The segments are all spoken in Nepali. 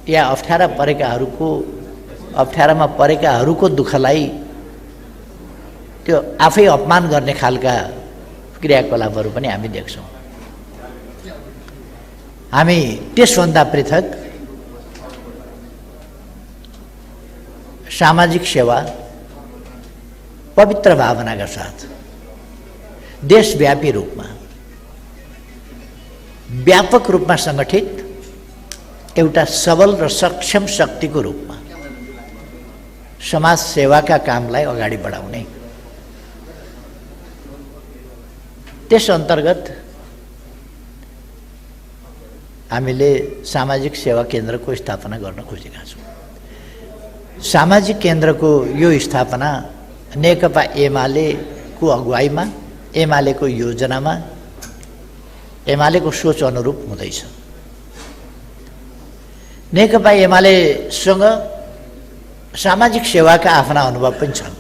या अप्ठ्यारामा परेकाहरूको दुःखलाई त्यो आफै अपमान गर्ने खालका क्रियाकलापहरू पनि हामी देख्छौँ। हामी त्यसभन्दा पृथक सामाजिक सेवा पवित्र भावनाका साथ देशव्यापी रूपमा व्यापक रूपमा सङ्गठित एउटा सबल र सक्षम शक्तिको रूपमा समाज सेवाका कामलाई अगाडि बढाउने, त्यस अन्तर्गत हामीले सामाजिक सेवा केन्द्रको स्थापना गर्न खोजेका छौँ। सामाजिक केन्द्रको यो स्थापना नेकपा एमालेको अगुवाईमा, एमालेको योजनामा, एमालेको सोच अनुरूप हुँदैछ। नेकपा एमालेसँग सामाजिक सेवाका आफ्ना अनुभव पनि छन्।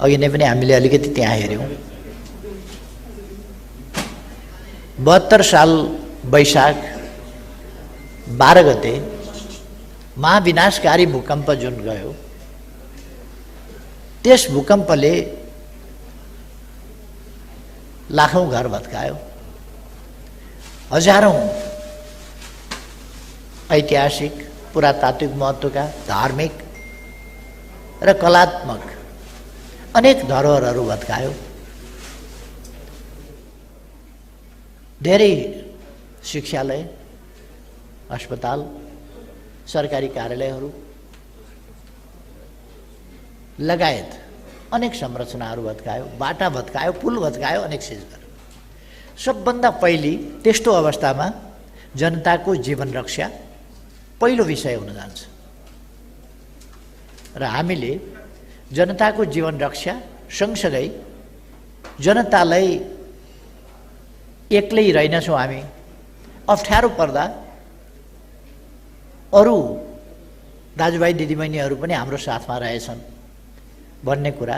अघि नै पनि हामीले अलिकति त्यहाँ हेऱ्यौँ। 72 साल वैशाख 12 गते महाविनाशकारी भूकम्प जुन गयो, त्यस भूकम्पले लाखौं घर भत्कायो, हजारौं ऐतिहासिक पुरातात्विक महत्त्वका धार्मिक र कलात्मक अनेक धरोहरहरू भत्कायो। धेरै शिक्षालय, अस्पताल, सरकारी कार्यालयहरू लगायत अनेक संरचनाहरू भत्कायो, बाटा भत्कायो, पुल भत्कायो, अनेक चिज गर्यो। सबभन्दा पहिले त्यस्तो अवस्थामा जनताको जीवन रक्षा पहिलो विषय हुन जान्छ र हामीले जनताको जीवन रक्षा सँगसँगै जनतालाई एक्लै रहेनछौँ। हामी अप्ठ्यारो पर्दा अरू दाजुभाइ दिदीबहिनीहरू पनि हाम्रो साथमा रहेछन् भन्ने कुरा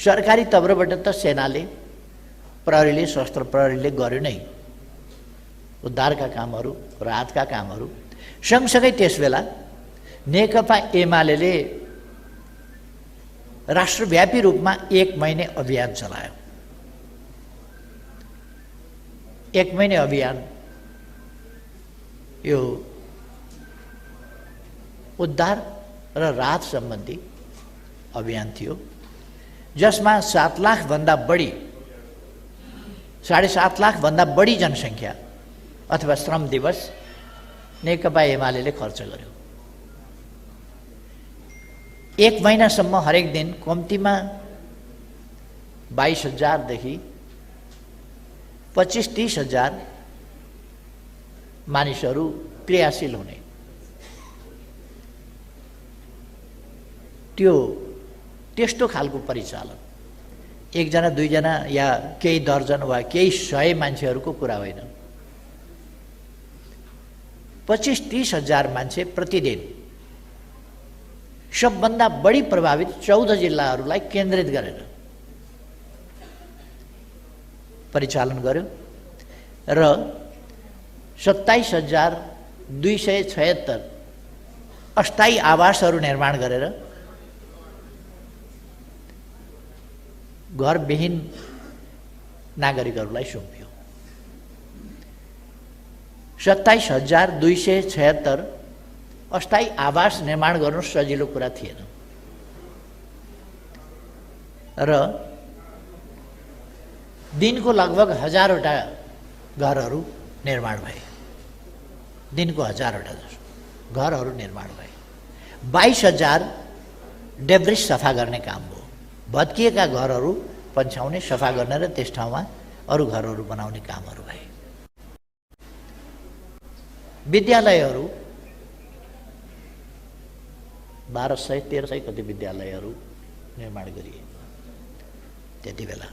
सरकारी तर्फबाट त सेनाले, प्रहरीले, सशस्त्र प्रहरीले गर्यो नै उद्धारका कामहरू, राहतका कामहरू। सँगसँगै त्यसबेला नेकपा एमालेले राष्ट्रव्यापी रूपमा 1 महिने अभियान चलायो। 1 महिने अभियान यो उद्धार र राहत सम्बन्धी अभियान थियो, जसमा 7 लाख भन्दा बढी, 7.5 लाख भन्दा बढी जनसङ्ख्या अथवा श्रम दिवस नेकपा एमालेले खर्च गर्यो। 1 महिनासम्म हरेक दिन कम्तीमा 22,000 देखि 25-30 हजार मानिसहरू क्रियाशील हुने, त्यो त्यस्तो खालको परिचालन 1 जना 2 जना या केही दर्जन वा केही 100 मान्छेहरूको कुरा होइन। 25-30 हजार मान्छे प्रतिदिन सबभन्दा बढी प्रभावित 14 जिल्लाहरूलाई केन्द्रित गरेर परिचालन गर्यो र 27,276 अस्थायी आवासहरू निर्माण गरेर घरविहीन नागरिकहरूलाई सुम्पियो। 27,276 अस्थायी आवास निर्माण गर्नु सजिलो कुरा थिएन र दिनको लगभग 1000वटा घरहरू निर्माण भए। दिनको 1000वटा घरहरू निर्माण भए। 22,000 डेब्रिस सफा गर्ने काम भयो। भत्किएका घरहरू पन्छाउने, सफा गर्ने र त्यस ठाउँमा अरू घरहरू बनाउने कामहरू भए। विद्यालयहरू 1200-1300 कति विद्यालयहरू निर्माण गरिए। त्यति बेला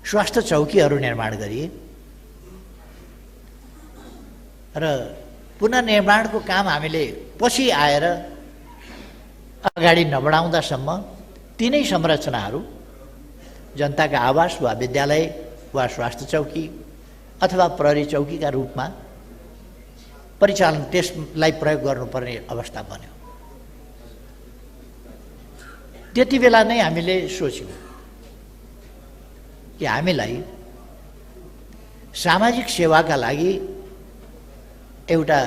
स्वास्थ्य चौकीहरू निर्माण गरिए र पुनर्निर्माणको काम हामीले पछि आएर अगाडि नबढाउँदासम्म तीनै संरचनाहरू जनताका आवास वा विद्यालय वा स्वास्थ्य चौकी अथवा प्रहरी चौकीका रूपमा परिचालन त्यसलाई प्रयोग गर्नुपर्ने अवस्था बन्यो। त्यति बेला नै हामीले सोच्यौँ कि हामीलाई सामाजिक सेवाका लागि एउटा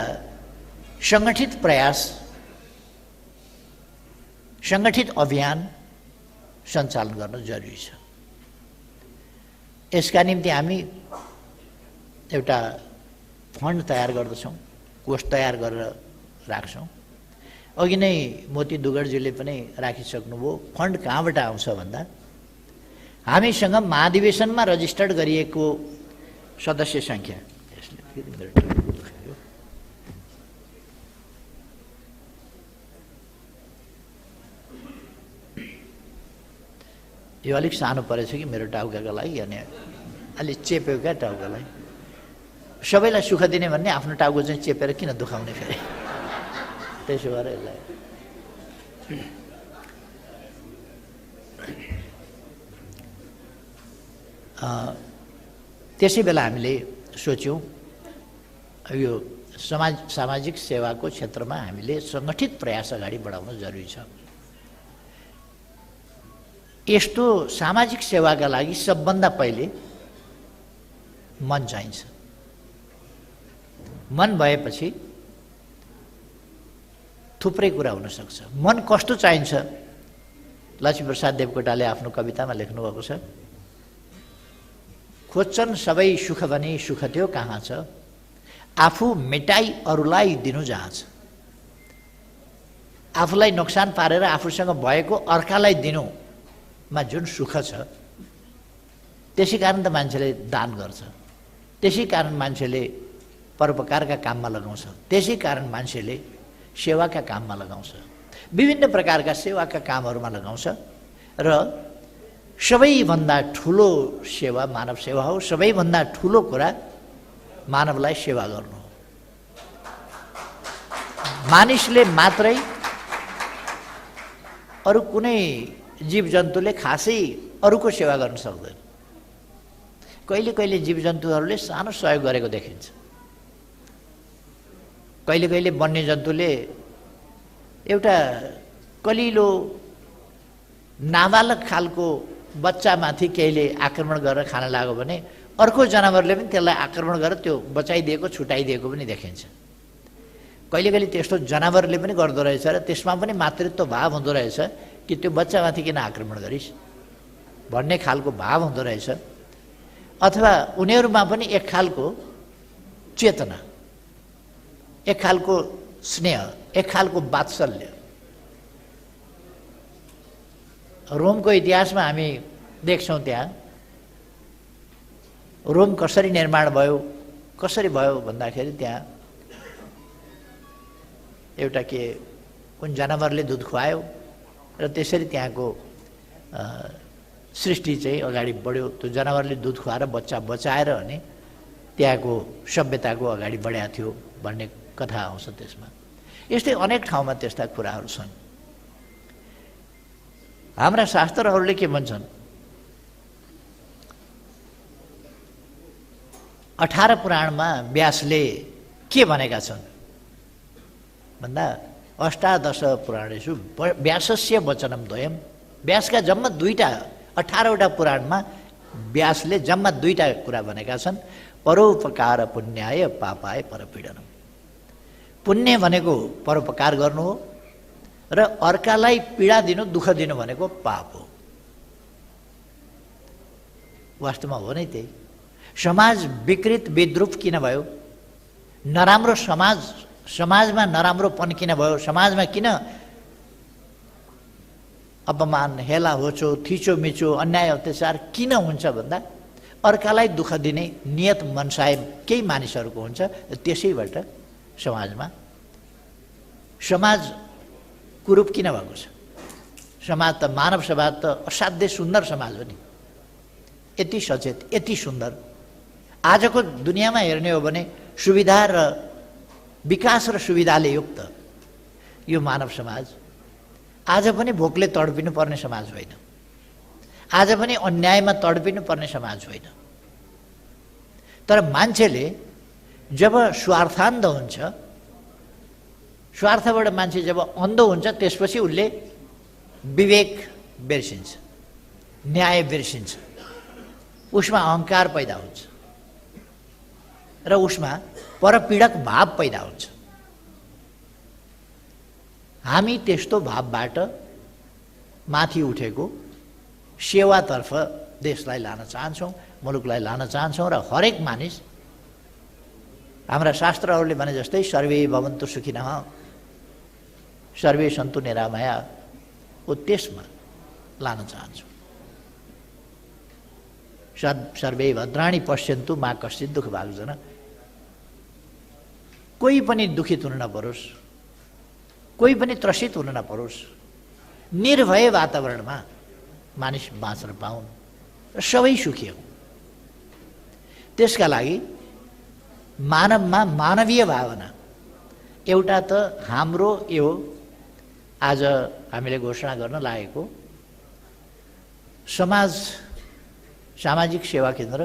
सङ्गठित प्रयास, सङ्गठित अभियान सञ्चालन गर्न जरुरी छ। यसका निम्ति हामी एउटा फन्ड तयार गर्दछौँ, कोष तयार गरेर राख्छौँ। अघि नै मोती दुगडजीले पनि राखिसक्नुभयो। फन्ड कहाँबाट आउँछ भन्दा हामीसँग महाधिवेशनमा रजिस्टर्ड गरिएको सदस्य सङ्ख्या, यो अलिक सानो परेछ कि मेरो टाउकाका लागि, अनि अलि चेप्यो क्या टाउकालाई। सबैलाई सुख दिने भन्ने आफ्नो टाउको चाहिँ चेपेर किन दुखाउने फेरि, त्यसो भएर यसलाई त्यसै बेला हामीले सोच्यौँ यो सामाजिक सेवाको क्षेत्रमा हामीले सङ्गठित प्रयास अगाडि बढाउन जरुरी छ। यस्तो सामाजिक सेवाका लागि सबभन्दा पहिले मन चाहिन्छ। मन भएपछि थुप्रै कुरा हुन सक्छ। मन कस्तो चाहिन्छ? लक्ष्मीप्रसाद देवकोटाले आफ्नो कवितामा लेख्नुभएको छ, खोज्छन् सबै सुख भने सुख त्यो कहाँ छ, आफू मेटाई अरूलाई दिनु जहाँ छ। आफूलाई नोक्सान पारेर आफूसँग भएको अर्कालाई दिनुमा जुन सुख छ, त्यसै कारण त मान्छेले दान गर्छ, त्यसै कारण मान्छेले परोपकारका काममा लगाउँछ, त्यसै कारण मान्छेले सेवाका काममा लगाउँछ, विभिन्न प्रकारका सेवाका कामहरूमा लगाउँछ। र सबैभन्दा ठुलो सेवा मानव सेवा हो। सबैभन्दा ठुलो कुरा मानवलाई सेवा गर्नु हो। मानिसले मात्रै, अरू कुनै जीवजन्तुले खासै अरूको सेवा गर्न सक्दैन। कहिले कहिले जीवजन्तुहरूले सानो सहयोग गरेको देखिन्छ। कहिले कहिले वन्यजन्तुले एउटा कलिलो नाबालक खालको बच्चामाथि केहीले आक्रमण गरेर खान लाग्यो भने अर्को जनावरले पनि त्यसलाई आक्रमण गरेर त्यो बचाइदिएको, छुटाइदिएको पनि देखिन्छ। कहिले कहिले त्यस्तो जनावरले पनि गर्दो रहेछ र त्यसमा पनि मातृत्व भाव हुँदो रहेछ कि त्यो बच्चामाथि किन आक्रमण गरिस् भन्ने खालको भाव हुँदो रहेछ। अथवा उनीहरूमा पनि एक खालको चेतना, एक खालको स्नेह, एक खालको वात्सल्य। रोमको इतिहासमा हामी देख्छौँ त्यहाँ रोम कसरी निर्माण भयो, कसरी भयो भन्दाखेरि त्यहाँ एउटा कुन जनावरले दुध खुवायो र त्यसरी त्यहाँको सृष्टि चाहिँ अगाडि बढ्यो। त्यो जनावरले दुध खुवाएर बच्चा बचाएर अनि त्यहाँको सभ्यताको अगाडि बढाएको थियो भन्ने कथा आउँछ त्यसमा। यस्तै अनेक ठाउँमा त्यस्ता कुराहरू छन्। हाम्रा शास्त्रहरूले के भन्छन्? 18 पुराणमा व्यासले के भनेका छन् भन्दा अष्टादश पुराणेषु व्यासस्य वचनम द्वयम्। व्यासका जम्मा 18वटा पुराणमा व्यासले जम्मा 2टा कुरा भनेका छन्। परोपकार पुण्याय पापाय परपीडनम। पुण्य भनेको परोपकार गर्नु हो र अर्कालाई पीडा दिनु, दुःख दिनु भनेको पाप हो। वास्तवमा हो नै त्यही। समाज विकृत विद्रूप किन भयो? नराम्रो समाजमा नराम्रोपन किन भयो? समाजमा किन अपमान, हेला होचो, थिचोमिचो, अन्याय अत्याचार किन हुन्छ भन्दा अर्कालाई दुःख दिने नियत मनसाय केही मानिसहरूको हुन्छ। त्यसैबाट समाज कुरूप किन भएको छ? समाज त, मानव समाज त असाध्यै सुन्दर समाज हो नि। यति सचेत, यति सुन्दर। आजको दुनियाँमा हेर्ने हो भने सुविधा र विकास र सुविधाले युक्त यो मानव समाज आज पनि भोकले तडपिनु पर्ने समाज होइन। आज पनि अन्यायमा तडपिनु पर्ने समाज होइन। तर मान्छेले जब स्वार्थान्ध हुन्छ स्वार्थबाट मान्छे जब अन्धो हुन्छ त्यसपछि उसले विवेक बिर्सिन्छ, न्याय बिर्सिन्छ, उसमा अहङ्कार पैदा हुन्छ र उसमा परपीडक भाव पैदा हुन्छ। हामी त्यस्तो भावबाट माथि उठेको सेवातर्फ देशलाई लान चाहन्छौँ, मुलुकलाई लान चाहन्छौँ र हरेक मानिस हाम्रा शास्त्रहरूले भने जस्तै सर्वे भवन्तु सुखिनः सर्वे सन्तु निरामया हो त्यसमा लान चाहन्छौँ। सर्वे भद्राणि पश्यन्तु मा कश्चित् दुःख भाग्जन। कोही पनि दुखित हुन नपरोस्, कोही पनि त्रसित हुन नपरोस्, निर्भय वातावरणमा मानिस बाँच्न पाउन् र सबै सुखी हुन्। त्यसका लागि मानवमा मानवीय भावना एउटा त हाम्रो यो आज हामीले घोषणा गर्न लागेको सामाजिक सेवा केन्द्र,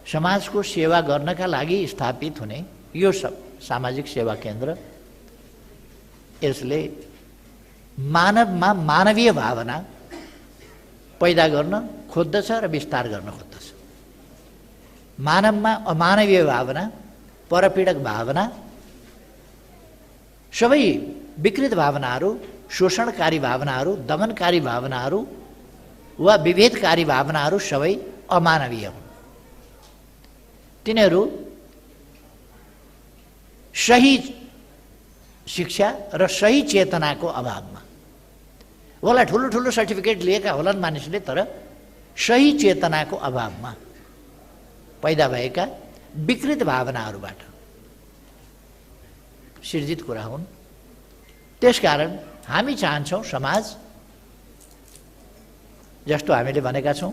समाजको सेवा गर्नका लागि स्थापित हुने यो सामाजिक सेवा केन्द्र, यसले मानवमा मानवीय भावना पैदा गर्न खोज्दछ र विस्तार गर्न खोज्दछ। मानवमा अमानवीय भावना, परपीडक भावना, सबै विकृत भावनाहरू, शोषणकारी भावनाहरू, दमनकारी भावनाहरू वा विभेदकारी भावनाहरू सबै अमानवीय हुन्। तिनीहरू सही शिक्षा र सही चेतनाको अभावमा होला, ठुलो ठुलो सर्टिफिकेट लिएका होलान् मानिसले, तर सही चेतनाको अभावमा पैदा भएका विकृत भावनाहरूबाट सिर्जित कुरा हुन्। त्यसकारण हामी चाहन्छौँ समाज जस्तो हामीले भनेका छौँ,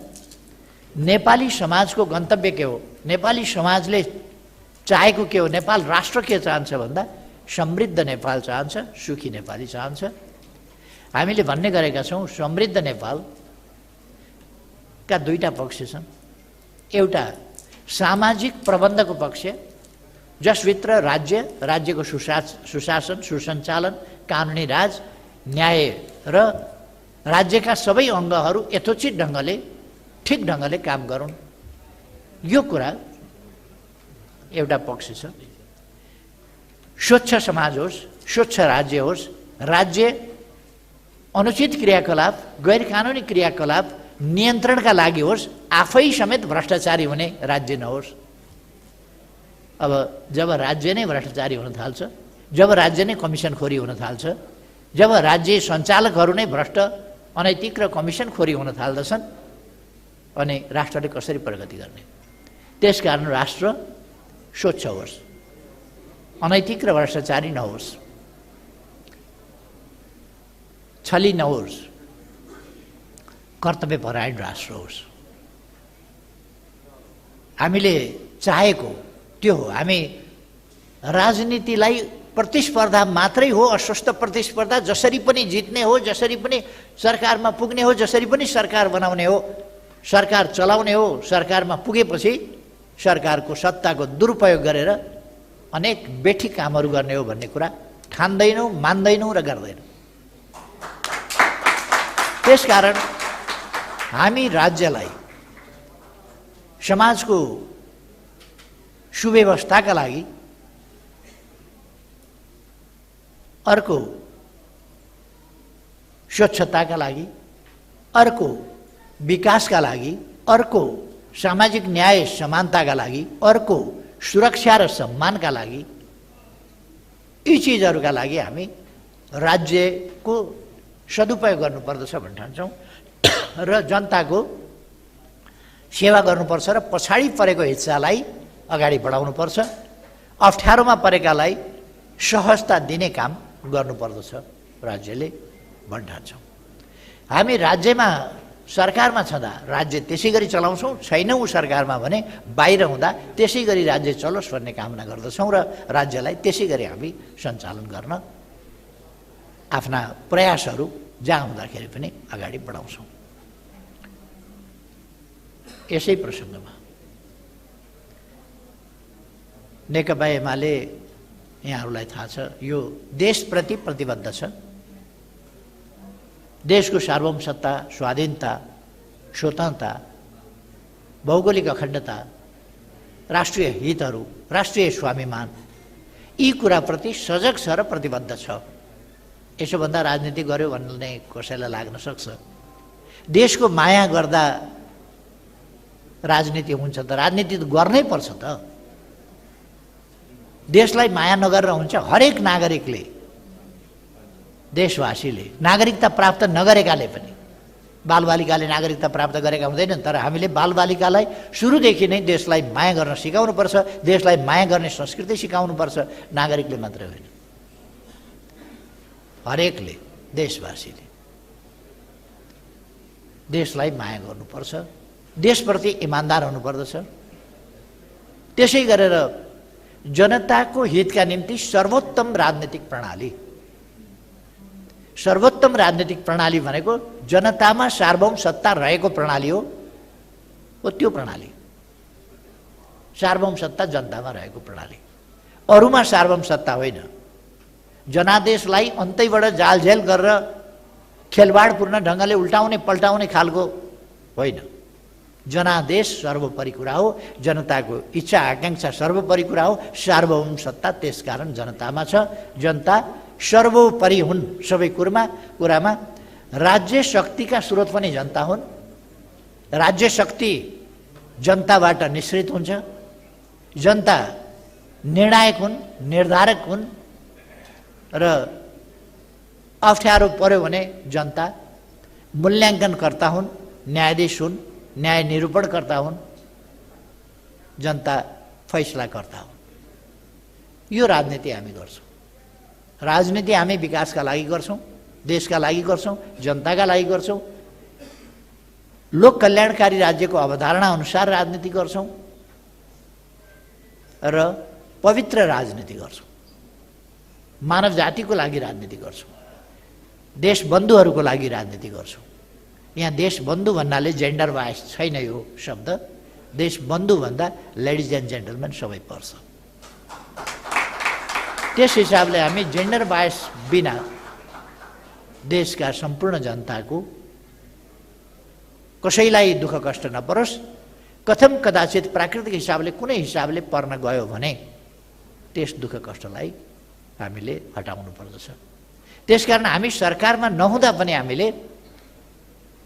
नेपाली समाजको गन्तव्य के हो, नेपाली समाजले चाहेको के हो, नेपाल राष्ट्र के चाहन्छ भन्दा समृद्ध नेपाल चाहन्छ, सुखी नेपाली चाहन्छ। हामीले भन्ने गरेका छौँ समृद्ध नेपालका दुईटा पक्ष छन्। एउटा सामाजिक प्रबन्धको पक्ष, जसभित्र राज्यको सुशासन, सुसञ्चालन, कानुनी राज, न्याय र राज्यका सबै अङ्गहरू यथोचित ढङ्गले, ठिक ढङ्गले काम गरून्, यो कुरा एउटा पक्ष छ। स्वच्छ समाज होस्, स्वच्छ राज्य होस्, राज्य अनुचित क्रियाकलाप, गैर कानुनी क्रियाकलाप नियन्त्रणका लागि होस्, आफै समेत भ्रष्टाचारी हुने राज्य नहोस्। अब जब राज्य नै भ्रष्टाचारी हुन थाल्छ, जब राज्य नै कमिसनखोरी हुन थाल्छ, जब राज्य सञ्चालकहरू नै भ्रष्ट, अनैतिक र कमिसनखोरी हुन थाल्दछन्, अनि राष्ट्रले कसरी प्रगति गर्ने? त्यसकारण राष्ट्र स्वच्छ होस्, अनैतिक र भ्रष्टाचारी नहोस्, छली नहोस्, कर्तव्यपरायण राष्ट्र होस्। हामीले चाहेको त्यो हो। हामी राजनीतिलाई प्रतिस्पर्धा मात्रै हो, अस्वस्थ प्रतिस्पर्धा, जसरी पनि जित्ने हो, जसरी पनि सरकारमा पुग्ने हो, जसरी पनि सरकार बनाउने हो, सरकार चलाउने हो, सरकारमा पुगेपछि सरकारको सत्ताको दुरुपयोग गरेर अनेक बेठी कामहरू गर्ने हो भन्ने कुरा ठान्दैनौँ, मान्दैनौँ र गर्दैनौँ। त्यसकारण हामी राज्यलाई समाजको सुव्यवस्थाका लागि, अर्को स्वच्छताका लागि, अर्को विकासका लागि, अर्को सामाजिक न्याय समानताका लागि, अर्को सुरक्षा र सम्मानका लागि, यी चिजहरूका लागि हामी राज्यको सदुपयोग गर्नुपर्दछ भन्ने ठान्छौँ र जनताको सेवा गर्नुपर्छ र पछाडि परेको हिस्सालाई अगाडि बढाउनुपर्छ, अप्ठ्यारोमा परेकालाई सहजता दिने काम गर्नुपर्दछ राज्यले भन्ने ठान्छौँ। हामी राज्यमा सरकारमा छँदा राज्य त्यसै गरी चलाउँछौँ, छैनौँ सरकारमा भने बाहिर हुँदा त्यसै गरी राज्य चलोस् भन्ने कामना गर्दछौँ र राज्यलाई त्यसै गरी हामी सञ्चालन गर्न आफ्ना प्रयासहरू जहाँ हुँदाखेरि पनि अगाडि बढाउँछौँ। यसै प्रसङ्गमा नेकपा एमाले यहाँहरूलाई थाहा छ यो देशप्रति प्रतिबद्ध छ। देशको सार्वभौमसत्ता, स्वाधीनता, स्वतन्त्रता, भौगोलिक अखण्डता, राष्ट्रिय हितहरू, राष्ट्रिय स्वाभिमान, यी कुराप्रति सजग छ र प्रतिबद्ध छ। यसोभन्दा राजनीति गर्यो भन्ने कसैलाई लाग्न सक्छ। देशको माया गर्दा राजनीति हुन्छ त राजनीति त गर्नै पर्छ त। देशलाई माया नगरेर हुन्छ? हरेक नागरिकले, देशवासीले नागरिकता प्राप्त नगरेकाले पनि, बालबालिकाले नागरिकता प्राप्त गरेका हुँदैनन्, तर हामीले बालबालिकालाई सुरुदेखि नै देशलाई माया गर्न सिकाउनुपर्छ, देशलाई माया गर्ने संस्कृति सिकाउनुपर्छ। नागरिकले मात्रै होइन, हरेकले, देशवासीले देशलाई माया गर्नुपर्छ, देशप्रति इमान्दार हुनुपर्दछ। त्यसै गरेर जनताको हितका निम्ति सर्वोत्तम राजनीतिक प्रणाली, सर्वोत्तम राजनीतिक प्रणाली भनेको जनतामा सार्वभौम सत्ता रहेको प्रणाली हो त्यो प्रणाली। सार्वभौम सत्ता जनतामा रहेको प्रणाली, अरूमा सार्वभौम सत्ता होइन। जनादेशलाई अन्तैबाट जालझेल गरेर खेलबाडपूर्ण ढङ्गले उल्टाउने पल्टाउने खालको होइन। जनादेश सर्वोपरि कुरा हो, जनताको इच्छा आकाङ्क्षा सर्वोपरि कुरा हो। सार्वभौम सत्ता त्यसकारण जनतामा छ। जनता सर्वोपरि हुन् सबै कुरामा। राज्य शक्तिका स्रोत पनि जनता हुन्। राज्य शक्ति जनताबाट निश्रित हुन्छ। जनता निर्णायक हुन्, निर्धारक हुन् र अप्ठ्यारो पर्यो भने जनता मूल्याङ्कनकर्ता हुन्, न्यायाधीश हुन्, न्याय निरूपणकर्ता हुन्, जनता फैसलाकर्ता हुन्। यो राजनीति हामी गर्छौँ। राजनीति हामी विकासका लागि गर्छौँ, देशका लागि गर्छौँ, जनताका लागि गर्छौँ। लोक कल्याणकारी राज्यको अवधारणा अनुसार राजनीति गर्छौँ र पवित्र राजनीति गर्छौँ। मानव जातिको लागि राजनीति गर्छौँ, देशबन्धुहरूको लागि राजनीति गर्छौँ। यहाँ देशबन्धु भन्नाले जेन्डर बायस छैन यो शब्द। देशबन्धु भन्दा लेडिज एन्ड जेन्टलमेन सबै पर्छ। त्यस हिसाबले हामी जेन्डर बायस बिना देशका सम्पूर्ण जनताको कसैलाई दुःख कष्ट नपरोस्, कथम कदाचित प्राकृतिक हिसाबले कुनै हिसाबले पर्न गयो भने त्यस दुःख कष्टलाई हामीले हटाउनु पर्दछ। त्यसकारण हामी सरकारमा नहुँदा पनि हामीले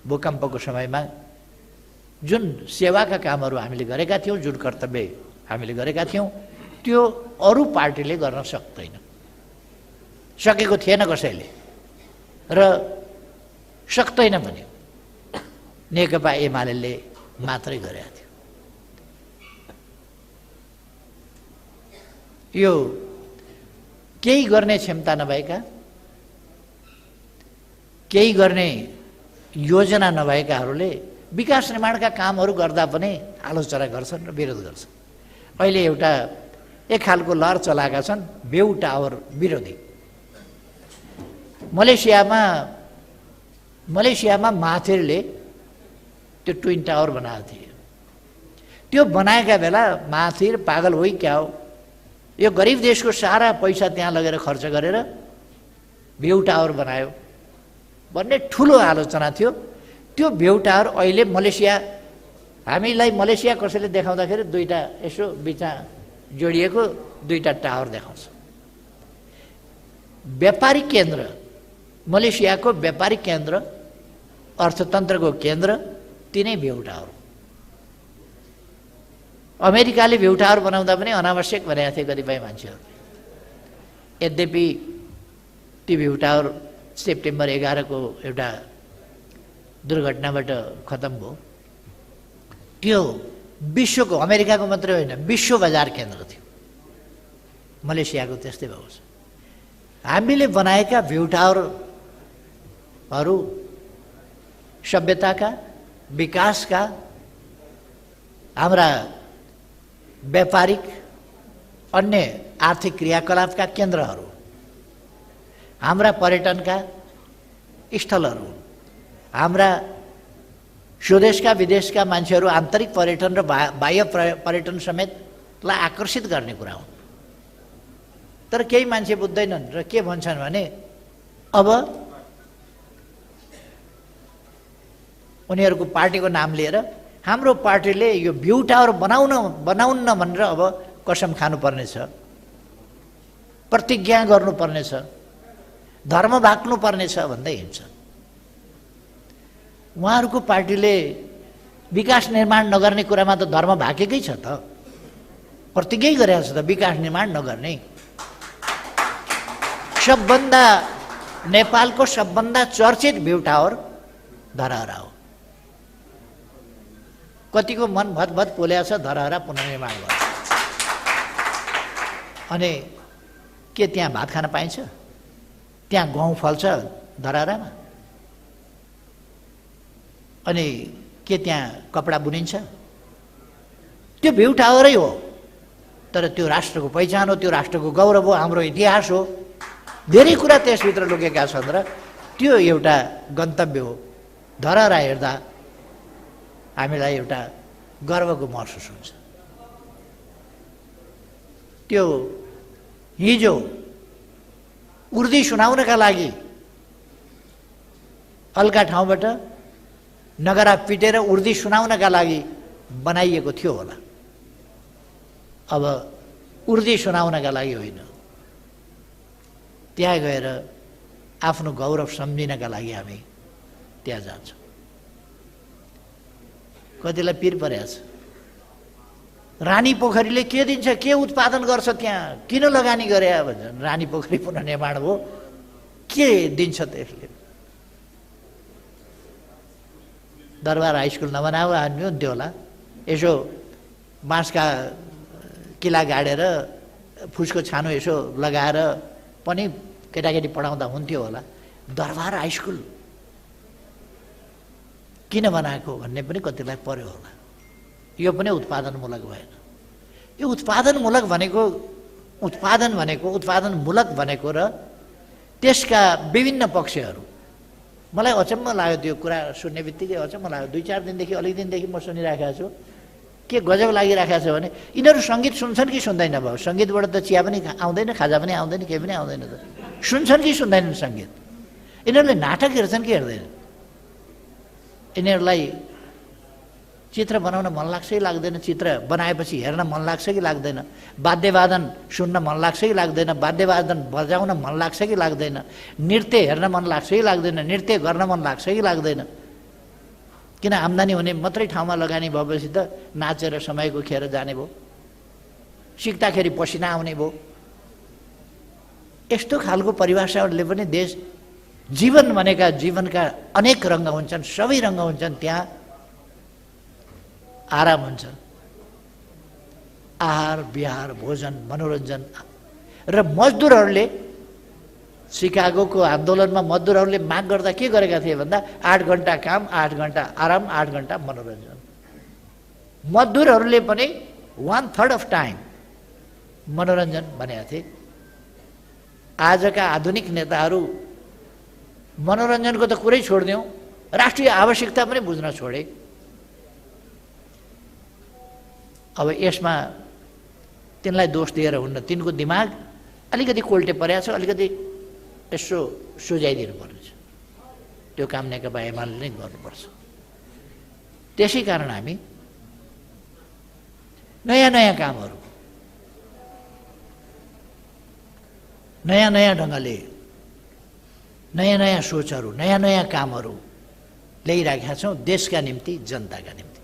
भूकम्पको समयमा जुन सेवाका कामहरू हामीले गरेका थियौँ, जुन कर्तव्य हामीले गरेका थियौँ, त्यो अरू पार्टीले गर्न सक्दैन, सकेको थिएन कसैले र सक्दैन पनि। नेकपा एमाले मात्रै गरेका थियो। यो केही गर्ने क्षमता नभएका, केही गर्ने योजना नभएकाहरूले विकास निर्माणका कामहरू गर्दा पनि आलोचना गर्छन् र विरोध गर्छन्। अहिले एउटा एक खालको लहर चलाएका छन् बेउ टावर विरोधी। मलेसियामा माथिरले त्यो ट्विन टावर बनाएको थिए। त्यो बनाएका बेला माथिर पागल होइ क्या हो, यो गरिब देशको सारा पैसा त्यहाँ लगेर खर्च गरेर बेउ टावर बनायो भन्ने ठुलो आलोचना थियो। त्यो बेउ टावर अहिले हामीलाई मलेसिया कसैले देखाउँदाखेरि दुईटा यसो बिचमा जोडिएको दुईटा टावर देखाउँछ। व्यापारिक केन्द्र, मलेसियाको व्यापारिक केन्द्र, अर्थतन्त्रको केन्द्र तिनै बेउ टावर। अमेरिकाले बेउ टावर बनाउँदा पनि अनावश्यक भनेका थिए कतिपय मान्छेहरूले। यद्यपि ती बेउ टावर सेप्टेम्बर 11 को एउटा दुर्घटनाबाट खतम भयो। त्यो विश्वको, अमेरिकाको मात्रै होइन, विश्व बजार केन्द्र थियो। मलेसियाको त्यस्तै भएको छ। हामीले बनाएका भ्यू टावरहरू सभ्यताका, विकासका, हाम्रा व्यापारिक अन्य आर्थिक क्रियाकलापका केन्द्रहरू, हाम्रा पर्यटनका स्थलहरू, हाम्रा स्वदेशका विदेशका मान्छेहरू आन्तरिक पर्यटन र बाह्य पर्यटन समेतलाई आकर्षित गर्ने कुरा हुन्। तर केही मान्छे बुझ्दैनन् र के भन्छन् भने अब उनीहरूको पार्टीको नाम लिएर हाम्रो पार्टीले यो भ्यू टावर बनाउन्न भनेर अब कसम खानुपर्नेछ, प्रतिज्ञा गर्नुपर्नेछ, धर्म भाग्नुपर्नेछ भन्दै हिँड्छन्। उहाँहरूको पार्टीले विकास निर्माण नगर्ने कुरामा त धर्म भागेकै छ त, प्रतिज्ञै गरेको छ त विकास निर्माण नगर्ने। सबभन्दा नेपालको सबभन्दा चर्चित भ्यू टावर धरहरा हो। कतिको मन भतभत पोलेको छ धरहरा पुनर्निर्माण गर्छ। अनि के त्यहाँ भात खान पाइन्छ? त्यहाँ गहुँ फल्छ धरहरामा? अनि के त्यहाँ कपडा बुनिन्छ? त्यो भ्यू टावरै हो, तर त्यो राष्ट्रको पहिचान हो, त्यो राष्ट्रको गौरव हो, हाम्रो इतिहास हो। धेरै कुरा त्यसभित्र लुकेका छन् र त्यो एउटा गन्तव्य हो। धरहरा हेर्दा हामीलाई एउटा गर्वको महसुस हुन्छ। त्यो हिजो उर्दी सुनाउनका लागि हल्का ठाउँबाट नगरा पिटेर उर्दी सुनाउनका लागि बनाइएको थियो होला। अब उर्दी सुनाउनका लागि होइन, त्यहाँ गएर आफ्नो गौरव सम्झिनका लागि हामी त्यहाँ जान्छौँ। कतिलाई पिर परेको छ, रानी पोखरीले के दिन्छ, के उत्पादन गर्छ, त्यहाँ किन लगानी गरे भन्छ। रानी पोखरी पुनर्निर्माण हो, के दिन्छ त्यसले? दरबार हाई स्कुल नबनाएको आदमी हुन्थ्यो होला, यसो बाँसका किला गाडेर फुसको छानो यसो लगाएर पनि केटाकेटी पढाउँदा हुन्थ्यो होला। दरबार हाई स्कुल किन बनाएको भन्ने पनि कतिलाई पर्यो होला। यो पनि उत्पादनमूलक भएन। यो उत्पादनमूलक भनेको उत्पादनमूलक भनेको र त्यसका विभिन्न पक्षहरू, मलाई अचम्म लाग्यो त्यो कुरा सुन्ने बित्तिकै अचम्म लाग्यो। 2-4 दिनदेखि अलिक दिनदेखि म सुनिराखेको छु। के गजब लागिराखेको छ भने यिनीहरू सङ्गीत सुन्छन् कि सुन्दैन? भयो सङ्गीतबाट त चिया पनि आउँदैन, खाजा पनि आउँदैन, केही पनि आउँदैन त। सुन्छन् कि सुन्दैनन् सङ्गीत? यिनीहरूले नाटक हेर्छन् कि हेर्दैनन्? यिनीहरूलाई चित्र बनाउन मन लाग्छ कि लाग्दैन? चित्र बनाएपछि हेर्न मन लाग्छ कि लाग्दैन? वाद्यवादन सुन्न मन लाग्छ कि लाग्दैन? वाद्यवादन बजाउन मन लाग्छ कि लाग्दैन? नृत्य हेर्न मन लाग्छ कि लाग्दैन? नृत्य गर्न मन लाग्छ कि लाग्दैन? किन आम्दानी हुने मात्रै ठाउँमा लगानी भएपछि त नाचेर समयको खेर जाने भयो, सिक्दाखेरि पसिना आउने भयो। यस्तो खालको परिभाषाहरूले पनि देश जीवन भनेका जीवनका अनेक रङ्ग हुन्छन्, सबै रङ्ग हुन्छन्। त्यहाँ आराम हुन्छ, आहार विहार भोजन मनोरञ्जन। र मजदुरहरूले सिकागोको आन्दोलनमा मजदुरहरूले माग गर्दा के गरेका थिए भन्दा 8 घण्टा काम, 8 घण्टा आराम, 8 घण्टा मनोरञ्जन। मजदुरहरूले पनि 1/3 अफ टाइम मनोरञ्जन भनेका थिए। आजका आधुनिक नेताहरू मनोरञ्जनको त कुरै छोडिदिउँ, राष्ट्रिय आवश्यकता पनि बुझ्न छोडे। अब यसमा तिनलाई दोष दिएर हुन्न, तिनको दिमाग अलिकति कोल्टे परेको छ, अलिकति यसो सुझाइदिनु पर्नेछ। त्यो काम नेकपा एमाले नै गर्नुपर्छ। त्यसै कारण हामी नयाँ नयाँ कामहरू, नयाँ नयाँ ढङ्गले नयाँ नयाँ सोचहरू, नयाँ नयाँ कामहरू ल्याइराखेका छौँ देशका निम्ति, जनताका निम्ति।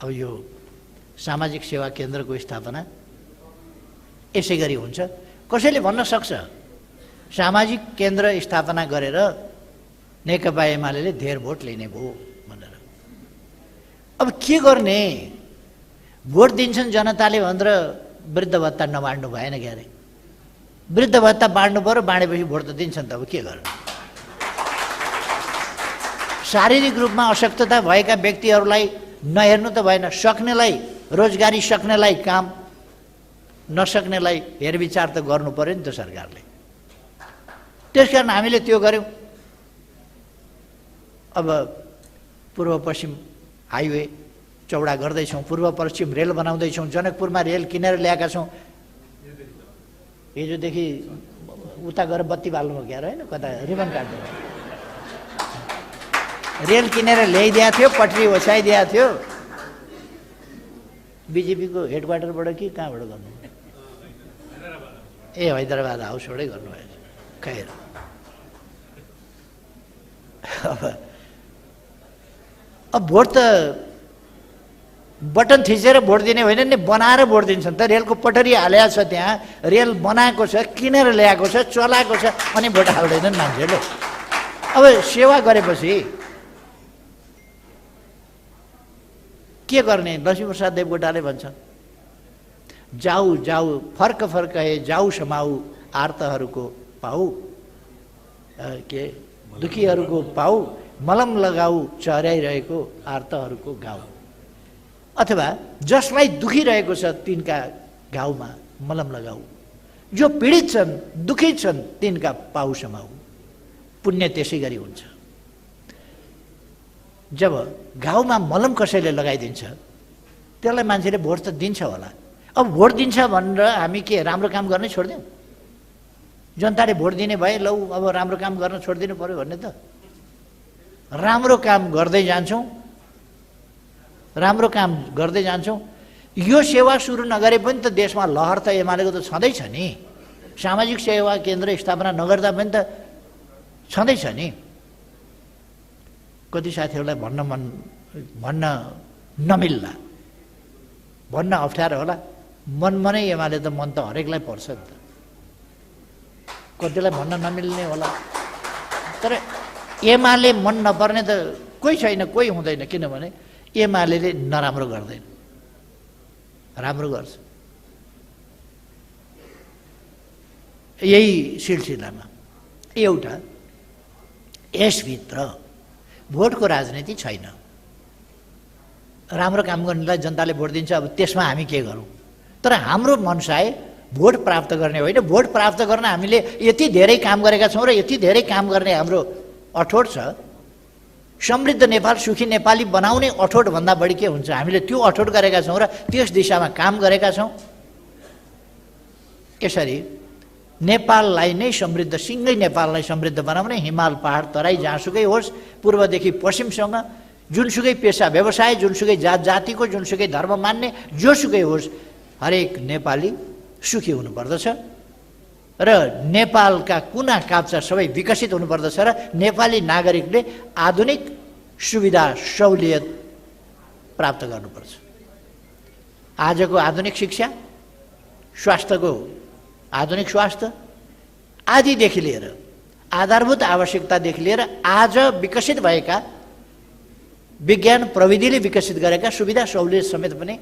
अब यो सामाजिक सेवा केन्द्रको स्थापना यसै गरी हुन्छ। कसैले भन्न सक्छ सामाजिक केन्द्र स्थापना गरेर नेकपा एमाले धेर भोट लिने भयो भनेर। अब के गर्ने? भोट दिन्छन् जनताले भनेर वृद्ध भत्ता नबाँड्नु भएन क्यारे? वृद्ध भत्ता बाँड्नु पऱ्यो, बाँडेपछि भोट त दिन्छन् त। अब के गर्नु? शारीरिक रूपमा अशक्तता भएका व्यक्तिहरूलाई नहेर्नु त भएन। सक्नेलाई रोजगारी, सक्नेलाई काम, नसक्नेलाई हेरविचार त गर्नु पर्यो नि त सरकारले। त्यसकारण हामीले त्यो गर्यौँ। अब पूर्व पश्चिम हाइवे चौडा गर्दैछौँ, पूर्व पश्चिम रेल बनाउँदैछौँ, जनकपुरमा रेल किनेर ल्याएका छौँ। हिजोदेखि उता गएर बत्ती बाल्नु क्या होइन, कता रिबन काट्नु, रेल किनेर ल्याइदिएको थियो, पटरी ओछ्याइदिएको थियो। बिजेपीको हेडक्वार्टरबाट कि कहाँबाट गर्नु? ए हैदराबाद हाउसबाटै गर्नुभएछ। खैर अब भोट त बटन थिचेर भोट दिने होइन नि, बनाएर भोट दिन्छन् त। रेलको पटरी हालेको छ, त्यहाँ रेल बनाएको छ, किनेर ल्याएको छ, चलाएको छ, अनि भोट हाल्दैनन् मान्छेले। अब सेवा गरेपछि के गर्ने? लक्ष्मीप्रसाद देवकोटाले भन्छ, जाऊ जाऊ फर्क फर्क है जाऊ समाऊ आर्तहरूको पाऊ, के दुखीहरूको पाऊ, मलम लगाऊ चर्याइरहेको आर्तहरूको गाउँ। अथवा जसलाई दुखिरहेको छ तिनका घाउमा मलम लगाऊ, जो पीडित छन् दुखित छन् तिनका पाउ समाऊ। पुण्य त्यसै गरी हुन्छ। जब घाउमा मलम कसैले लगाइदिन्छ त्यसलाई मान्छेले भोट त दिन्छ होला। अब भोट दिन्छ भनेर हामी के राम्रो काम गर्ने छोडिदिउँ? जनताले भोट दिने भए लौ अब राम्रो काम गर्न छोडिदिनु पर्यो भन्ने त? राम्रो काम गर्दै जान्छौँ, राम्रो काम गर्दै जान्छौँ। यो सेवा सुरु नगरे पनि त देशमा लहर त एमालेको त छँदैछ नि। सामाजिक सेवा केन्द्र स्थापना नगर्दा पनि त छँदैछ नि। कति साथीहरूलाई भन्न नमिल्ला, भन्न अप्ठ्यारो होला, मनमनै एमाले त मन त हरेकलाई पर्छ नि त। कतिलाई भन्न नमिल्ने होला, तर एमाले मन नपर्ने त कोही छैन, कोही हुँदैन। किनभने एमाले नराम्रो गर्दैन, राम्रो गर्छ। यही सिलसिलामा एउटा यसभित्र भोटको राजनीति छैन। राम्रो काम गर्नेलाई जनताले भोट दिन्छ, अब त्यसमा हामी के गरौँ? तर हाम्रो मनसाय भोट प्राप्त गर्ने होइन। भोट प्राप्त गर्न हामीले यति धेरै काम गरेका छौँ र यति धेरै काम गर्ने हाम्रो अठोट छ। समृद्ध नेपाल, सुखी नेपाली बनाउने अठोट भन्दा बढी के हुन्छ? हामीले त्यो अठोट गरेका छौँ र त्यस दिशामा काम गरेका छौँ। यसरी नेपाललाई नै समृद्ध, सिँगै नेपाललाई समृद्ध बनाउने, हिमाल पहाड तराई जहाँसुकै होस्, पूर्वदेखि पश्चिमसँग, जुनसुकै पेसा व्यवसाय, जुनसुकै जात जातिको, जुनसुकै धर्म मान्ने जोसुकै होस्, हरेक नेपाली सुखी हुनुपर्दछ र नेपालका कुना काप्चा सबै विकसित हुनुपर्दछ र नेपाली नागरिकले आधुनिक सुविधा सहुलियत प्राप्त गर्नुपर्छ। आजको आधुनिक शिक्षा, स्वास्थ्यको आधुनिक स्वास्थ्य आदिदेखि लिएर, आधारभूत आवश्यकतादेखि लिएर आज विकसित भएका विज्ञान प्रविधिले विकसित गरेका सुविधा सहुलियत समेत पनि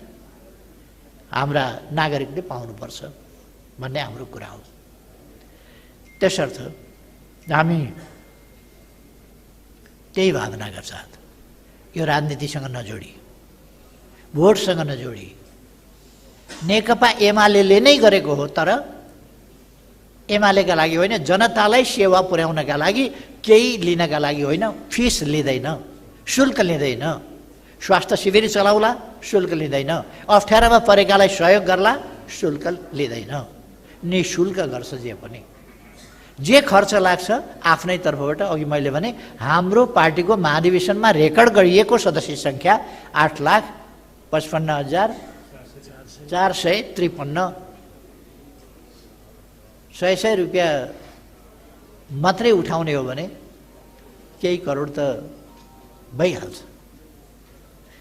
हाम्रा नागरिकले पाउनुपर्छ भन्ने हाम्रो कुरा हो। त्यसर्थ हामी त्यही भावनाका साथ यो राजनीतिसँग नजोडी, भोटसँग नजोडी, नेकपा एमाले नै गरेको हो, तर एमालेका लागि होइन, जनतालाई सेवा पुर्याउनका लागि, केही लिनका लागि होइन। फिस लिँदैन, शुल्क लिँदैन। स्वास्थ्य शिविर चलाउला, शुल्क लिँदैन। अप्ठ्यारोमा परेकालाई सहयोग गर्ला, शुल्क लिँदैन। निःशुल्क गर्छ। जे पनि जे खर्च लाग्छ आफ्नै तर्फबाट। अघि मैले भने हाम्रो पार्टीको महाधिवेशनमा रेकर्ड गरिएको सदस्य सङ्ख्या 8,55,453। 100 रुपियाँ मात्रै उठाउने हो भने केही करोड त भइहाल्छ।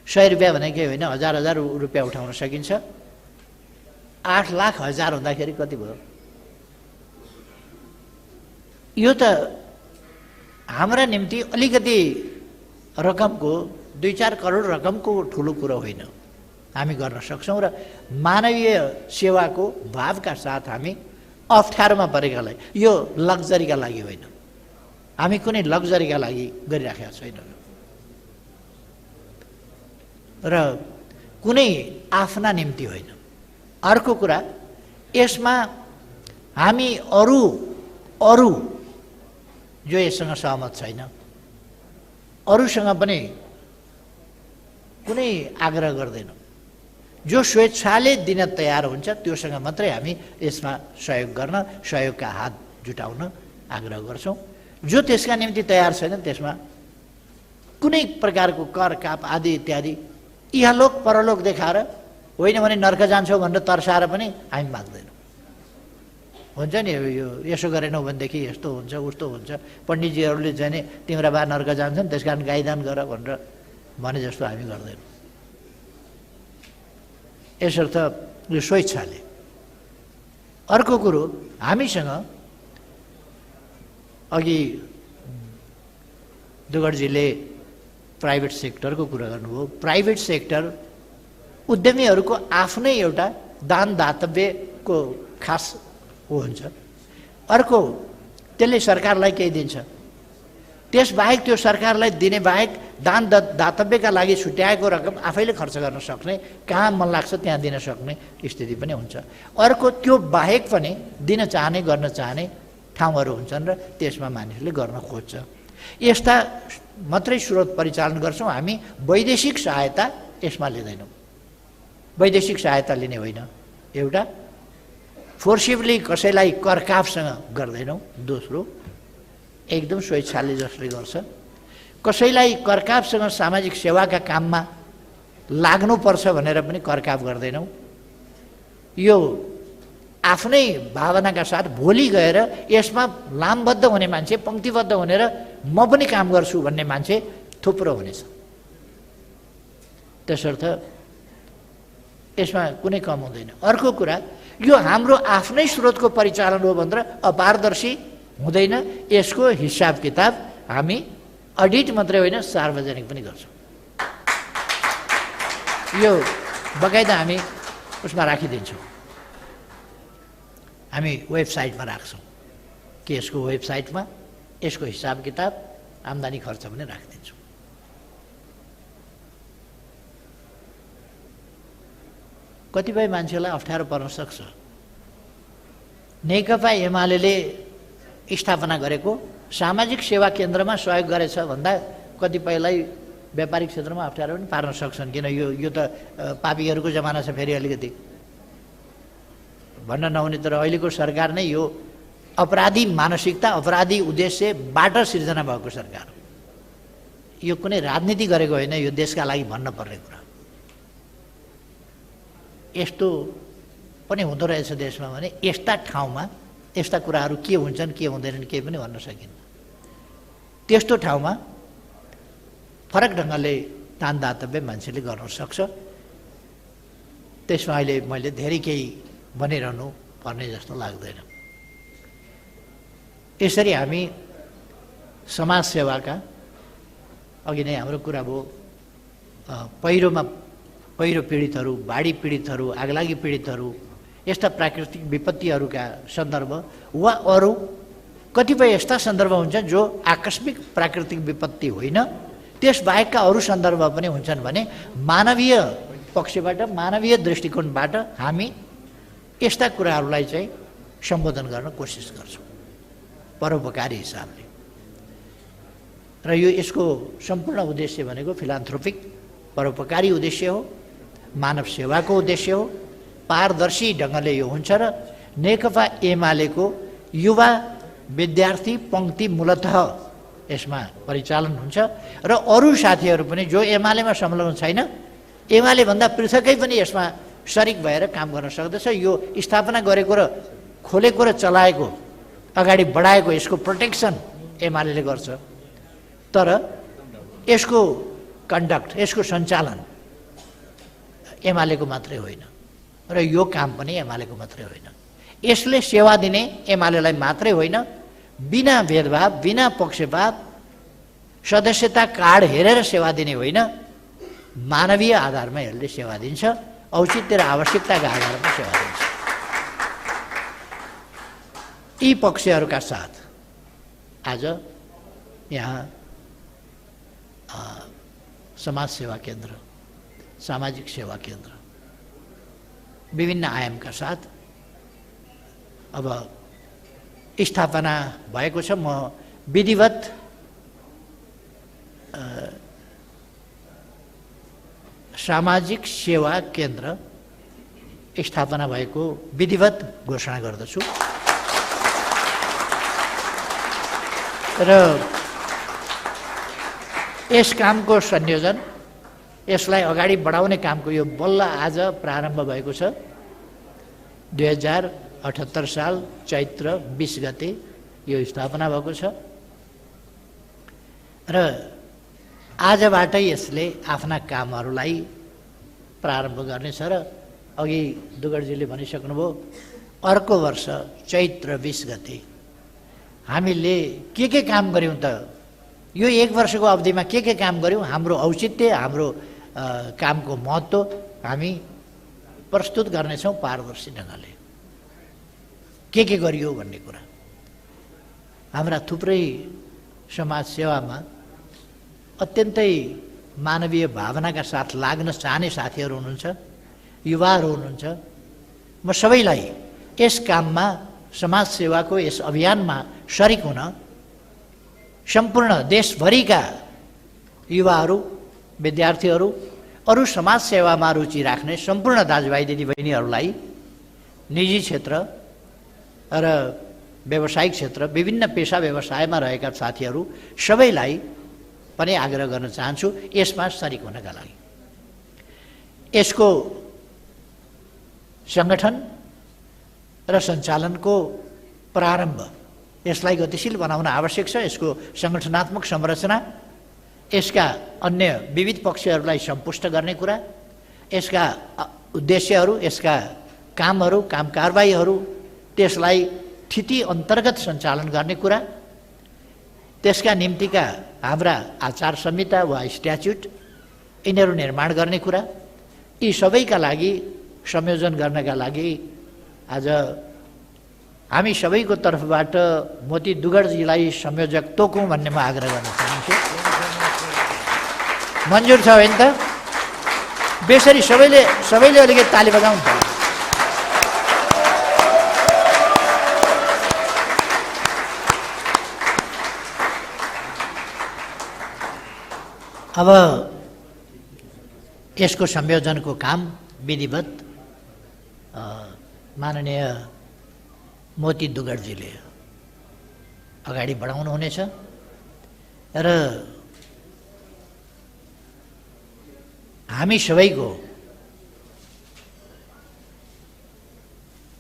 100 रुपियाँ भने के होइन, हजार रुपियाँ उठाउन सकिन्छ। 8 लाख 1000 हुँदाखेरि कति भयो? यो त हाम्रा निम्ति अलिकति रकमको, 2-4 करोड रकमको ठुलो कुरो होइन। हामी गर्न सक्छौँ र मानवीय सेवाको भावका साथ हामी अप्ठ्यारोमा परेकालाई, यो लग्जरीका लागि होइन, हामी कुनै लग्जरीका लागि गरिराखेका छैनौँ र कुनै आफ्ना निम्ति होइन। अर्को कुरा, यसमा हामी अरू जो यससँग सहमत छैन, अरूसँग पनि कुनै आग्रह गर्दैनौँ। जो स्वेच्छाले दिन तयार हुन्छ त्योसँग मात्रै हामी यसमा सहयोग गर्न, सहयोगका हात जुटाउन आग्रह गर्छौँ। जो त्यसका निम्ति तयार छैन त्यसमा कुनै प्रकारको कर काप आदि इत्यादि इहलोक परलोक देखाएर होइन भने नर्क जान्छौ भनेर तर्साएर पनि हामी माग्दैनौँ। हुन्छ नि यो यसो गरेनौ भनेदेखि यस्तो हुन्छ उस्तो हुन्छ, पण्डितजीहरूले चाहिँ नि तिम्रा बा नर्क जान्छन् त्यस कारण गाईदान गर भनेर भने जस्तो हामी गर्दैनौँ। यसर्थ यो स्वेच्छाले। अर्को कुरो, हामीसँग अघि दुगडजीले प्राइभेट सेक्टरको कुरा गर्नुभयो। प्राइभेट सेक्टर उद्यमीहरूको आफ्नै एउटा दान दातव्यको खास हुन्छ। अर्को, त्यसले सरकारलाई केही दिन्छ, त्यसबाहेक त्यो सरकारलाई दिने बाहेक दान दातव्यका लागि छुट्याएको रकम आफैले खर्च गर्न सक्ने, कहाँ मन लाग्छ त्यहाँ दिन सक्ने स्थिति पनि हुन्छ। अर्को, त्यो बाहेक पनि दिन चाहने गर्न चाहने ठाउँहरू हुन्छन् र त्यसमा मानिसले गर्न खोज्छ। यस्ता मात्रै स्रोत परिचालन गर्छौँ हामी। वैदेशिक सहायता यसमा लिँदैनौँ। वैदेशिक सहायता लिने होइन। एउटा, फोर्सिबली कसैलाई करकापसँग गर्दैनौँ। दोस्रो, एकदम स्वेच्छाले जसले गर्छ, कसैलाई करकापसँग सामाजिक सेवाका काममा लाग्नुपर्छ भनेर पनि करकाप गर्दैनौँ। यो आफ्नै भावनाका साथ भोलि गएर यसमा लामबद्ध हुने मान्छे, पङ्क्तिबद्ध हुने र म पनि काम गर्छु भन्ने मान्छे थुप्रो हुनेछ। त्यसर्थ यसमा कुनै कम हुँदैन। अर्को कुरा, यो हाम्रो आफ्नै स्रोतको परिचालन हो भनेर अपारदर्शी हुँदैन। यसको हिसाब किताब हामी अडिट मात्रै होइन सार्वजनिक पनि गर्छौँ। यो बकाइदा हामी उसमा राखिदिन्छौँ, हामी वेबसाइटमा राख्छौँ कि यसको वेबसाइटमा यसको हिसाब किताब आम्दानी खर्च पनि राखिदिन्छौँ। कतिपय मान्छेलाई अप्ठ्यारो पर्न सक्छ। नेकपा एमाले स्थापना गरेको सामाजिक सेवा केन्द्रमा सहयोग गरेछ भन्दा कतिपयलाई व्यापारिक क्षेत्रमा अप्ठ्यारो पनि पार्न सक्छन्। किन यो त पापीहरूको जमाना छ, फेरि अलिकति भन्न नहुने। तर अहिलेको सरकार नै यो अपराधी मानसिकता, अपराधी उद्देश्यबाट सिर्जना भएको सरकार हो। यो कुनै राजनीति गरेको होइन, यो देशका लागि भन्नुपर्ने कुरा। यस्तो पनि हुँदो रहेछ देशमा भने यस्ता ठाउँमा यस्ता कुराहरू के हुन्छन् के हुँदैनन् केही पनि भन्न सकिन्न। त्यस्तो ठाउँमा फरक ढङ्गले दान दातव्य मान्छेले गर्न सक्छ। त्यसमा अहिले मैले धेरै केही भनिरहनु पर्ने जस्तो लाग्दैन। यसरी हामी समाजसेवाका, अघि नै हाम्रो कुरा भयो, पहिरो पीडितहरू, बाढी पीडितहरू, आगलागी पीडितहरू, यस्ता प्राकृतिक विपत्तिहरूका सन्दर्भ वा अरू कतिपय यस्ता सन्दर्भ हुन्छन् जो आकस्मिक प्राकृतिक विपत्ति होइन, त्यसबाहेकका अरू सन्दर्भ पनि हुन्छन् भने मानवीय पक्षबाट, मानवीय दृष्टिकोणबाट हामी यस्ता कुराहरूलाई चाहिँ सम्बोधन गर्न कोसिस गर्छौँ परोपकारी हिसाबले। र यसको सम्पूर्ण उद्देश्य भनेको फिलान्थ्रोपिक परोपकारी उद्देश्य हो, मानव सेवाको उद्देश्य हो। पारदर्शी ढङ्गले यो हुन्छ र नेकपा एमालेको युवा विद्यार्थी पङ्क्ति मूलतः यसमा परिचालन हुन्छ र अरू साथीहरू पनि जो एमालेमा संलग्न छैन, एमाले भन्दा पृथकै पनि यसमा सरिक भएर काम गर्न सक्दछ। यो स्थापना गरेको र खोलेको र चलाएको, अगाडि बढाएको यसको प्रोटेक्सन एमाले गर्छ। तर यसको कन्डक्ट, यसको सञ्चालन एमालेको मात्रै होइन र यो काम पनि एमालेको मात्रै होइन। यसले सेवा दिने एमालेलाई मात्रै होइन, बिना भेदभाव, बिना पक्षपात, सदस्यता कार्ड हेरेर सेवा दिने होइन, मानवीय आधारमा यसले सेवा दिन्छ, औचित्य र आवश्यकताका आधारमा सेवा दिन्छ। यी पक्षहरूका साथ आज यहाँ समाज सेवा केन्द्र, सामाजिक सेवा केन्द्र विभिन्न आयामका साथ अब स्थापना भएको छ। म विधिवत सामाजिक सेवा केन्द्र स्थापना भएको विधिवत घोषणा गर्दछु र यस कामको संयोजन, यसलाई अगाडि बढाउने कामको यो बल्ल आज प्रारम्भ भएको छ। 2078 साल चैत्र 20 गते यो स्थापना भएको छ र आजबाटै यसले आफ्ना कामहरूलाई प्रारम्भ गर्नेछ र अघि दुगडजीले भनिसक्नुभयो अर्को वर्ष चैत्र 20 गते हामीले के काम गर्यौं त, यो एक वर्षको अवधिमा के काम गर्यौं, हाम्रो औचित्य, हाम्रो कामको महत्त्व हामी प्रस्तुत गर्नेछौँ पारदर्शी ढङ्गले। के गरियो भन्ने कुरा। हाम्रा थुप्रै समाज सेवामा अत्यन्तै मानवीय भावनाका साथ लाग्न चाहने साथीहरू हुनुहुन्छ, युवाहरू हुनुहुन्छ। म सबैलाई यस काममा, समाज सेवाको यस अभियानमा सरिक हुन सम्पूर्ण देशभरिका युवाहरू, विद्यार्थीहरू, अरू समाज सेवामा रुचि राख्ने सम्पूर्ण दाजुभाइ दिदीबहिनीहरूलाई निजी क्षेत्र र व्यावसायिक क्षेत्र, विभिन्न पेशा व्यवसायमा रहेका साथीहरू सबैलाई पनि आग्रह गर्न चाहन्छु यसमा सरिक हुनका लागि। यसको सङ्गठन र सञ्चालनको प्रारम्भ, यसलाई गतिशील बनाउन आवश्यक छ। यसको सङ्गठनात्मक संरचना, यसका अन्य विविध पक्षहरूलाई सम्पुष्ट गर्ने कुरा, यसका उद्देश्यहरू, यसका कामहरू, काम कारबाहीहरू, त्यसलाई थिति अन्तर्गत सञ्चालन गर्ने कुरा, त्यसका निम्तिका हाम्रा आचार संहिता वा स्ट्याच्युट यिनीहरू निर्माण गर्ने कुरा, यी सबैका लागि संयोजन गर्नका लागि आज हामी सबैको तर्फबाट मोती दुगडजीलाई संयोजक तोकौँ भन्ने म आग्रह गर्न चाहन्छु। मन्जुर छ होइन त? बेसरी सबैले अलिकति ताली बजाउँ त। अब यसको संयोजनको काम विधिवत माननीय मोती दुगडजीले अगाडि बढाउनु हुनेछ र हामी सबैको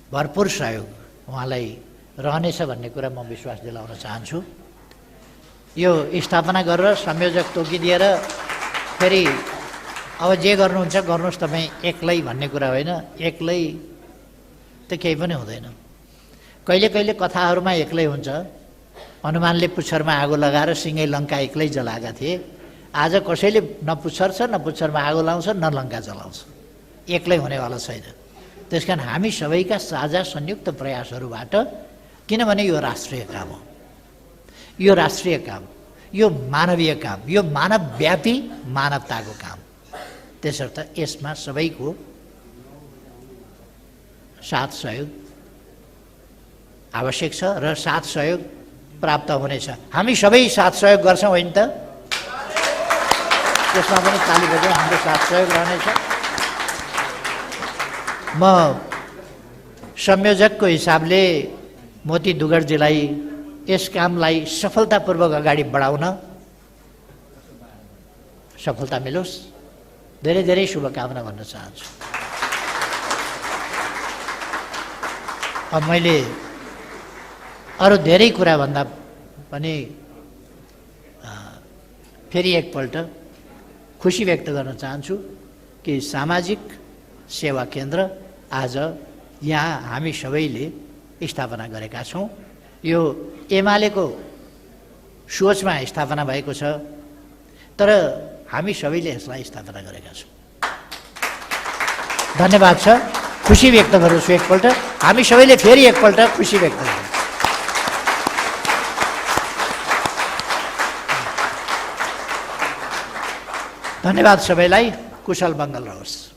भरपुर सहयोग उहाँलाई रहनेछ भन्ने कुरा म विश्वास दिलाउन चाहन्छु। यो स्थापना गरेर संयोजक तोकिदिएर फेरि अब जे गर्नुहुन्छ गर्नुहोस् तपाईँ एक्लै भन्ने कुरा होइन। एक्लै त केही पनि हुँदैन। कहिले कहिले कथाहरूमा एक्लै हुन्छ। हनुमानले पुच्छरमा आगो लगाएर सिँगै लङ्का एक्लै जलाएका थिए। आज कसैले न पुच्छर छ, न पुच्छरमा आगो लाउँछ, न लङ्का जलाउँछ। एक्लै हुनेवाला छैन। त्यसकारण हामी सबैका साझा संयुक्त प्रयासहरूबाट, किनभने यो राष्ट्रिय काम हो, यो राष्ट्रिय काम, यो मानवीय काम, यो मानवव्यापी मानवताको काम, त्यसर्थ यसमा सबैको साथ सहयोग आवश्यक छ र साथ सहयोग प्राप्त हुनेछ। हामी सबै साथ सहयोग गर्छौँ होइन त? त्यसमा पनि ताली बजाउँ, हाम्रो साथ सहयोग रहनेछ। म संयोजकको हिसाबले मोती दुगडजीलाई यस कामलाई सफलतापूर्वक अगाडि बढाउन सफलता मिलोस्, धेरै धेरै शुभकामना भन्न चाहन्छु। अब मैले अरू धेरै कुरा भन्दा पनि फेरि एकपल्ट खुसी व्यक्त गर्न चाहन्छु कि सामाजिक सेवा केन्द्र आज यहाँ हामी सबैले स्थापना गरेका छौँ। यो एमालेको सोचमा स्थापना भएको छ, तर हामी सबैले यसलाई स्थापना गरेका छौँ। धन्यवाद छ। खुसी व्यक्त गर्छु एकपल्ट। हामी सबैले फेरि एकपल्ट खुसी व्यक्त गर्छौँ। धन्यवाद सबैलाई। कुशल मङ्गल रहोस्।